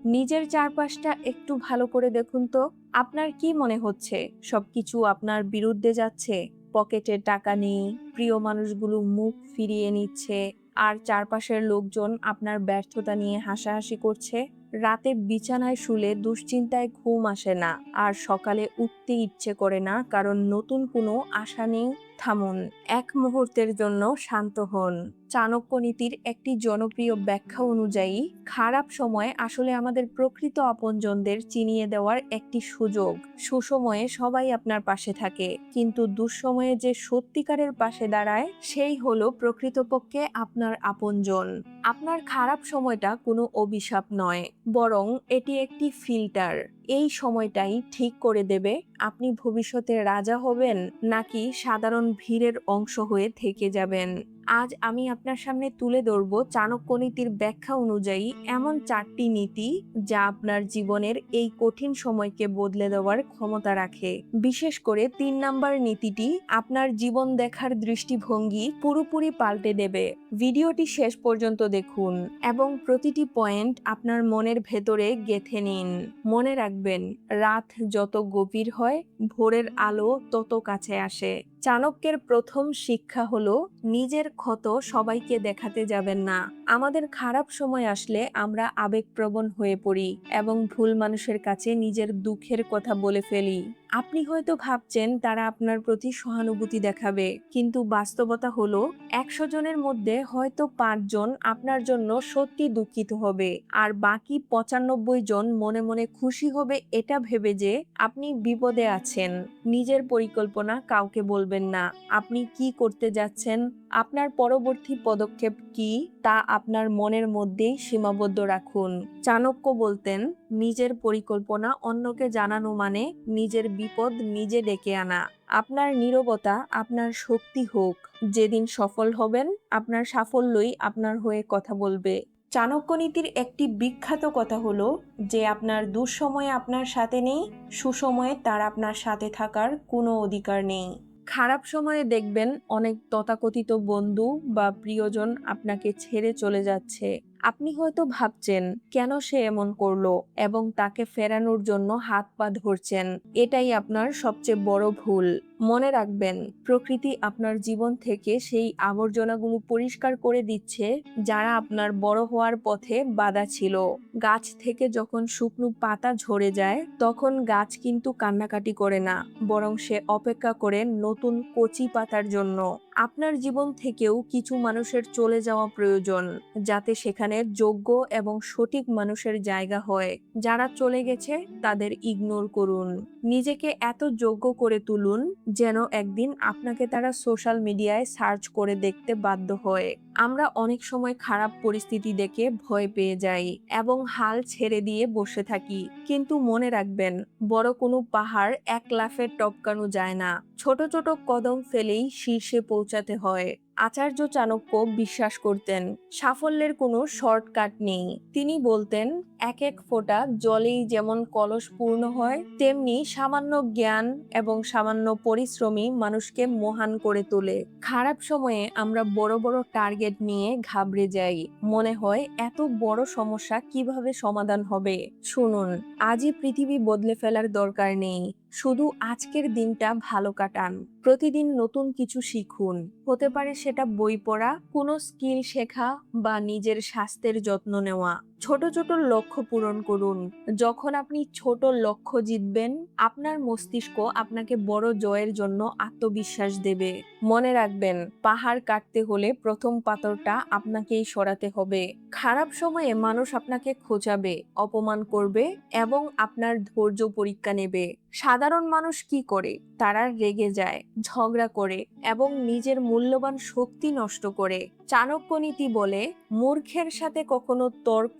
নিজের চারপাশটা একটু ভালো করে দেখুন তো। আপনার কি মনে হচ্ছে সবকিছু আপনার বিরুদ্ধে যাচ্ছে? পকেটে টাকা নেই, প্রিয় মানুষগুলো মুখ ফিরিয়ে নিচ্ছে, আর চারপাশের লোকজন আপনার ব্যর্থতা নিয়ে হাসাহাসি করছে। রাতে বিছানায় শুলে দুশ্চিন্তায় ঘুম আসে না, আর সকালে উঠতে ইচ্ছে করে না, কারণ নতুন কোনো আশা নেই। থামুন, এক মুহূর্তের জন্য শান্ত হন। চাণক্য নীতির একটি জনপ্রিয় ব্যাখ্যা অনুযায়ী, খারাপ সময় আসলে আমাদের প্রকৃত আপনজনদের চিনিয়ে দেওয়ার একটি সুযোগ। সুসময়ে সবাই আপনার পাশে থাকে, কিন্তু দুঃসময়ে যে সত্যিকারের পাশে দাঁড়ায় সেই হলো প্রকৃতপক্ষে আপনার আপনজন। আপনার খারাপ সময়টা কোনো অভিশাপ নয়, বরং এটি একটি ফিল্টার। এই সময়টাই ঠিক করে দেবে আপনি ভবিষ্যতে রাজা হবেন নাকি সাধারণ ভিড়ের অংশ হয়ে থেকে যাবেন। আজ আমি আপনার সামনে তুলে ধরব চাণক্য নীতির ব্যাখ্যা অনুযায়ী এমন 4টি নীতি যা আপনার জীবনের এই কঠিন সময়কে বদলে দেওয়ার ক্ষমতা রাখে। বিশেষ করে 3 নাম্বার নীতিটি আপনার জীবন দেখার দৃষ্টিভঙ্গি পুরোপুরি পাল্টে দেবে। ভিডিওটি শেষ পর্যন্ত দেখুন এবং প্রতিটি পয়েন্ট আপনার মনের ভেতরে গেঁথে নিন। মনে রাখবেন, রাত যত গভীর হয়, ভোরের আলো তত কাছে আসে। চাণক্যের প্রথম শিক্ষা হলো, নিজের ক্ষত সবাইকে দেখাতে যাবেন না। আমাদের খারাপ সময় আসলে আমরা আবেগপ্রবণ হয়ে পড়ি এবং ভুল মানুষের কাছে নিজের দুঃখের কথা বলে ফেলি। আপনি হয়তো ভাবছেন তারা আপনার প্রতি সহানুভূতি দেখাবে, কিন্তু বাস্তবতা হলো 100 জনের মধ্যে হয়তো 5 জন আপনার জন্য সত্যি দুঃখিত হবে, আর বাকি 95 জন মনে মনে খুশি হবে এটা ভেবে যে আপনি বিপদে আছেন। নিজের পরিকল্পনা কাউকে বলবেন না। আপনি কি করতে যাচ্ছেন, আপনার পরবর্তী পদক্ষেপ কি, তা আপনার মনের মধ্যেই সীমাবদ্ধ রাখুন। চাণক্য বলতেন, নিজের পরিকল্পনা অন্যকে জানানো মানে নিজের বিপদ নিজে ডেকে আনা। আপনার নীরবতা আপনার শক্তি হোক। যেদিন সফল হবেন, আপনার সাফল্যই আপনার হয়ে কথা বলবে। চাণক্য নীতির একটি বিখ্যাত কথা হলো যে আপনার দুঃসময়ে আপনার সাথে নেই, সুসময়ে তার আপনার সাথে থাকার কোনো অধিকার নেই। খারাপ সময়ে দেখবেন অনেক তথাকথিত বন্ধু বা প্রিয়জন আপনাকে ছেড়ে চলে যাচ্ছে। আপনি হয়তো ভাবছেন কেন সে এমন করলো এবং তাকে ফেরানোর জন্য হাত পা ধরছেন। এটাই আপনার সবচেয়ে বড় ভুল। মনে রাখবেন, প্রকৃতি আপনার জীবন থেকে সেই আবর্জনাগুলো পরিষ্কার করে দিচ্ছে যারা আপনার বড় হওয়ার পথে বাধা ছিল। গাছ থেকে যখন শুকনো পাতা ঝরে যায়, তখন গাছ কিন্তু কান্নাকাটি করে না, বরং সে অপেক্ষা করে নতুন কচি পাতার জন্য। আপনার জীবন থেকেও কিছু মানুষের চলে যাওয়া প্রয়োজন, যাতে সেখানে যোগ্য এবং সঠিক মানুষের জায়গা হয়। যারা চলে গেছে তাদের ইগনোর করুন। নিজেকে এত যোগ্য করে তুলুন যেন একদিন আপনাকে তারা সোশ্যাল মিডিয়ায় সার্চ করে দেখতে বাধ্য হয়। আমরা অনেক সময় খারাপ পরিস্থিতি দেখে ভয় পেয়ে যাই এবং হাল ছেড়ে দিয়ে বসে থাকি, কিন্তু মনে রাখবেন, বড় কোনো পাহাড় এক লাফে টপকানো যায় না। ছোট ছোট কদম ফেলেই শীর্ষে পৌঁছাতে হয়। আচার্য চাণক্য বিশ্বাস করতেন সাফল্যের কোনো শর্টকাট নেই। তিনি বলতেন, এক এক ফোঁটা জলেই যেমন কলস পূর্ণ হয়, তেমনি সামান্য জ্ঞান এবং সামান্য পরিশ্রমী মানুষকে মহান করে তোলে। খারাপ সময়ে আমরা বড় বড় টার্গেট নিয়ে ঘাবড়ে যাই। মনে হয় এত বড় সমস্যা কিভাবে সমাধান হবে। শুনুন, আজই পৃথিবী বদলে ফেলার দরকার নেই। শুধু আজকের দিনটা ভালো কাটান। প্রতিদিন নতুন কিছু শিখুন। হতে পারে সেটা বই পড়া, কোনো স্কিল শেখা বা নিজের স্বাস্থ্যের যত্ন নেওয়া। ছোট ছোট লক্ষ্য পূরণ করুন। যখন আপনি ছোট লক্ষ্য জিতবেন, আপনার মস্তিষ্ক আপনাকে বড় জয়ের জন্য আত্মবিশ্বাস দেবে। মনে রাখবেন, পাহাড় কাটতে হলে প্রথম পাথরটা আপনাকেই সরাতে হবে। খারাপ সময়ে মানুষ আপনাকে খোঁচাবে, অপমান করবে এবং আপনার ধৈর্য পরীক্ষা নেবে। সাধারণ মানুষ কি করে? তারা রেগে যায়, ঝগড়া করে এবং নিজের মূল্যবান শক্তি নষ্ট করে। চাণক্য নীতি বলে, মূর্খের সাথে কখনো তর্ক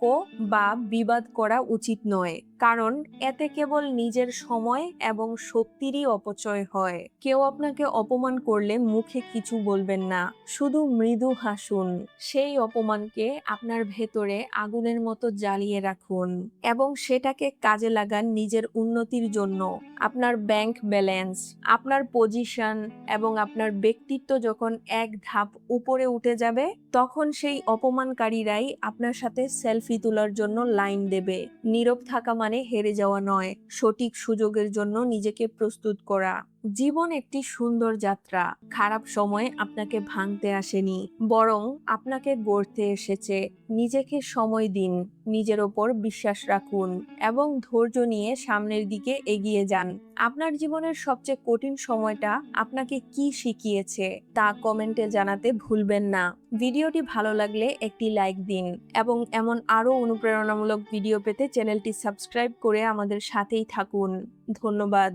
বা বিবাদ করা উচিত নয়, কারণ এতে কেবল নিজের সময় এবং শক্তিরই অপচয় হয়। কেউ আপনাকে অপমান করলে মুখে কিছু বলবেন না, শুধু মৃদু হাসুন। সেই অপমানকে আপনার ভেতরে আগুনের মতো জ্বালিয়ে রাখুন এবং সেটাকে কাজে লাগান নিজের উন্নতির জন্য। আপনার ব্যাংক ব্যালেন্স, আপনার পজিশন এবং আপনার ব্যক্তিত্ব যখন এক ধাপ উপরে উঠে যাবে, তখন সেই অপমানকারীরাই আপনার সাথে সেলফি তোলার জন্য লাইন দেবে। নীরব থাকা মানে হেরে যাওয়া নয়, সঠিক সুযোগের জন্য নিজেকে প্রস্তুত করা। জীবন একটি সুন্দর যাত্রা। খারাপ সময় আপনাকে ভাঙতে আসেনি, বরং আপনাকে গড়তে এসেছে। নিজেকে সময় দিন, নিজের ওপর বিশ্বাস রাখুন এবং ধৈর্য নিয়ে সামনের দিকে এগিয়ে যান। আপনার জীবনের সবচেয়ে কঠিন সময়টা আপনাকে কি শিখিয়েছে তা কমেন্টে জানাতে ভুলবেন না। ভিডিওটি ভালো লাগলে একটি লাইক দিন এবং এমন আরো অনুপ্রেরণামূলক ভিডিও পেতে চ্যানেলটি সাবস্ক্রাইব করে আমাদের সাথেই থাকুন। ধন্যবাদ।